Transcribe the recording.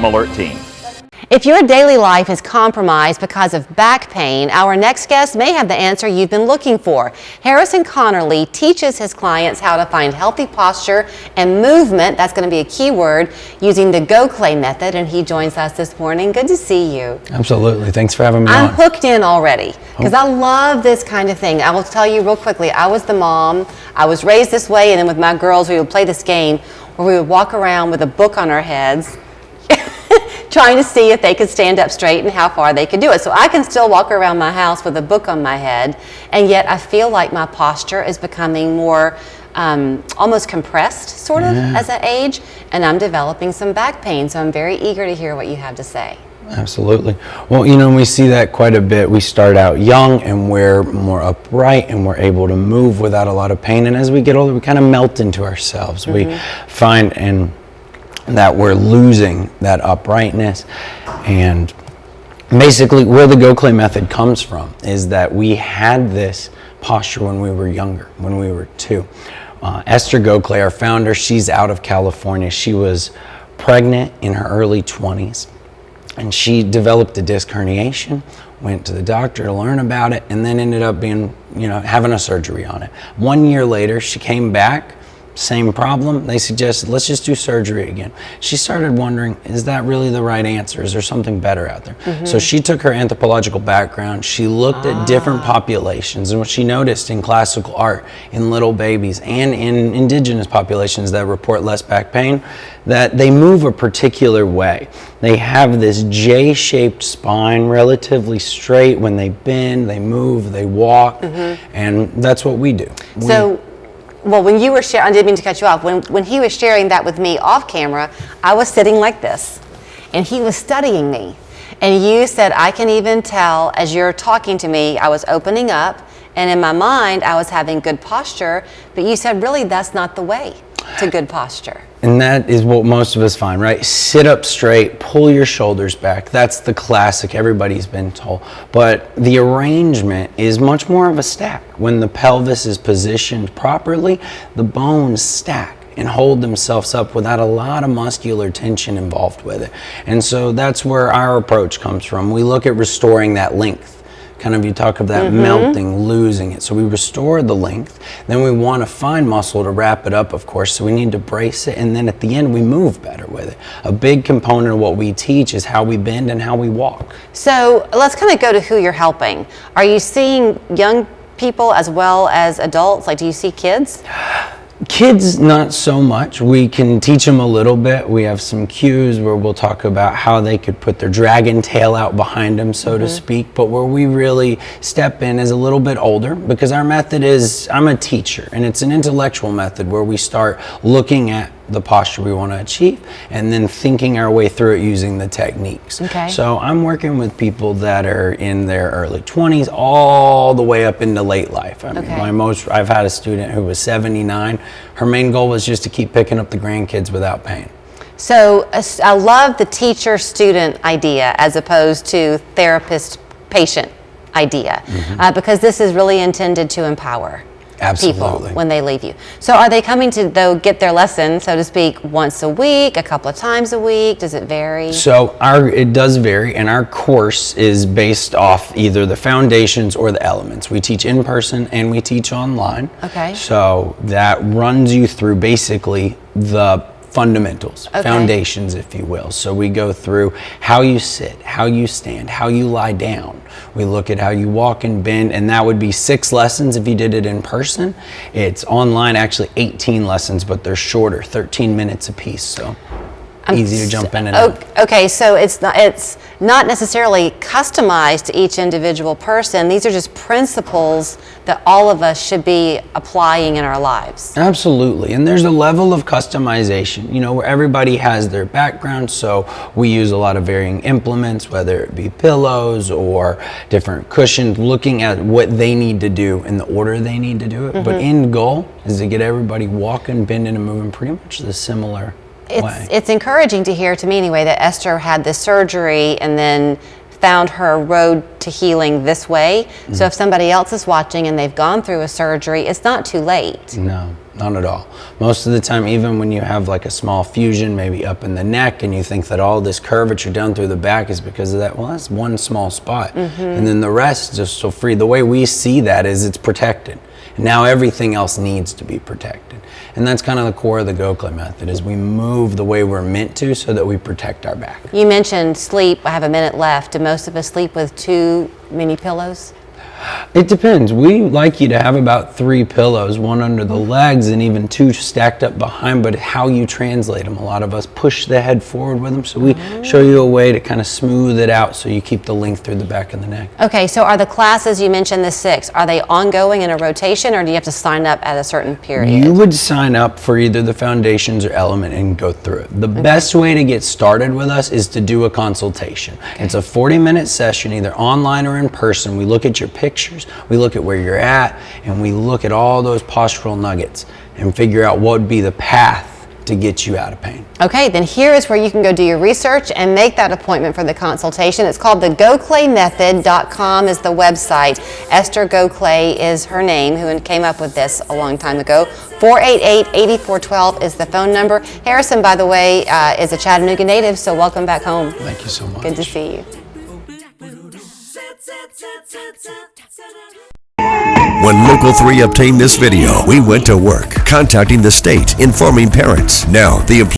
Alert Team. If your daily life is compromised because of back pain, our next guest may have the answer you've been looking for. Harrison Connerly teaches his clients how to find healthy posture and movement, that's going to be a key word, using the Gokhale Method, and he joins us this morning. Good to see you. Absolutely. Thanks for having me on. I'm hooked in already because I love this kind of thing. I will tell you real quickly, I was the mom. I was raised this way, and then with my girls, we would play this game where we would walk around with a book on our heads trying to see if they could stand up straight and how far they could do it. So I can still walk around my house with a book on my head, and yet I feel like my posture is becoming more almost compressed sort of as I age, and I'm developing some back pain. So I'm very eager to hear what you have to say. Absolutely. Well, you know, we see that quite a bit. We start out young and we're more upright and we're able to move without a lot of pain. And as we get older, we kind of melt into ourselves. We find that we're losing that uprightness. And basically where the Gokhale Method comes from is that we had this posture when we were younger, when we were 2. Esther Gokhale, our founder, she's out of California. She was pregnant in her early 20s and she developed a disc herniation, went to the doctor to learn about it, and then ended up being, having a surgery on it. 1 year later, she came back. Same problem. They suggested, let's just do surgery again. She started wondering, is that really the right answer? Is there something better out there? So she took her anthropological background. She looked at different populations, and what she noticed in classical art, in little babies, and in indigenous populations that report less back pain, that they move a particular way. They have this J-shaped spine, relatively straight. When they bend, they move, they walk, and that's what we do. Well, when you were sharing, I didn't mean to cut you off, when he was sharing that with me off camera, I was sitting like this, and he was studying me. And you said, I can even tell as you're talking to me, I was opening up, and in my mind, I was having good posture, but you said, really, that's not the way to good posture. And that is what most of us find, right? Sit up straight, pull your shoulders back. That's the classic, everybody's been told. But the arrangement is much more of a stack. When the pelvis is positioned properly, the bones stack and hold themselves up without a lot of muscular tension involved with it. And so that's where our approach comes from. We look at restoring that length. Kind of, you talk of that melting, losing it. So we restore the length, then we want to find muscle to wrap it up, of course, so we need to brace it, and then at the end we move better with it. A big component of what we teach is how we bend and how we walk. So let's kind of go to who you're helping. Are you seeing young people as well as adults? Like, do you see kids? Kids, not so much. We can teach them a little bit. We have some cues where we'll talk about how they could put their dragon tail out behind them, so to speak. But where we really step in is a little bit older, because our method is, I'm a teacher, and it's an intellectual method where we start looking at the posture we want to achieve and then thinking our way through it using the techniques. So I'm working with people that are in their early 20s all the way up into late life. I mean, I've had a student who was 79. Her main goal was just to keep picking up the grandkids without pain. So I love the teacher-student idea as opposed to therapist-patient idea, because this is really intended to empower people when they leave you. So are they coming to, though, get their lesson, so to speak, once a week, a couple of times a week? Does it vary? So it does vary, and our course is based off either the foundations or the elements. We teach in person and we teach online. So that runs you through basically the fundamentals, foundations, if you will. So we go through how you sit, how you stand, how you lie down. We look at how you walk and bend, and that would be 6 lessons if you did it in person. It's online, actually 18 lessons, but they're shorter, 13 minutes a piece. So easy to jump in and out. Okay, so it's not necessarily customized to each individual person. These are just principles that all of us should be applying in our lives. Absolutely, and there's a level of customization, where everybody has their background, so we use a lot of varying implements, whether it be pillows or different cushions, looking at what they need to do in the order they need to do it. But end goal is to get everybody walking, bending, and moving pretty much the similar way. It's encouraging to hear, to me anyway, that Esther had this surgery and then found her road to healing this way. So if somebody else is watching and they've gone through a surgery, it's not too late. No, not at all. Most of the time, even when you have like a small fusion, maybe up in the neck, and you think that all this curvature down through the back is because of that, well, that's one small spot. And then the rest is just so free. The way we see that is it's protected. And now everything else needs to be protected. And that's kind of the core of the Gokhale Method, is we move the way we're meant to so that we protect our back. You mentioned sleep. I have a minute left. Do most of us sleep with too many pillows? It depends. We like you to have about 3 pillows, one under the legs and even 2 stacked up behind, but how you translate them. A lot of us push the head forward with them, so we show you a way to kind of smooth it out so you keep the length through the back of the neck. Okay, so are the classes, you mentioned the 6, are they ongoing in a rotation, or do you have to sign up at a certain period? You would sign up for either the foundations or element and go through it. The best way to get started with us is to do a consultation. It's a 40-minute session, either online or in person. We look at your pictures, we look at where you're at, and we look at all those postural nuggets and figure out what would be the path to get you out of pain. Okay, then here is where you can go do your research and make that appointment for the consultation. It's called the GokhalemMethod.com is the website. Esther Gokhale is her name, who came up with this a long time ago. 488-8412 is the phone number. Harrison, by the way, is a Chattanooga native, so welcome back home. Thank you so much. Good to see you. When Local 3 obtained this video, we went to work, contacting the state, informing parents. Now, the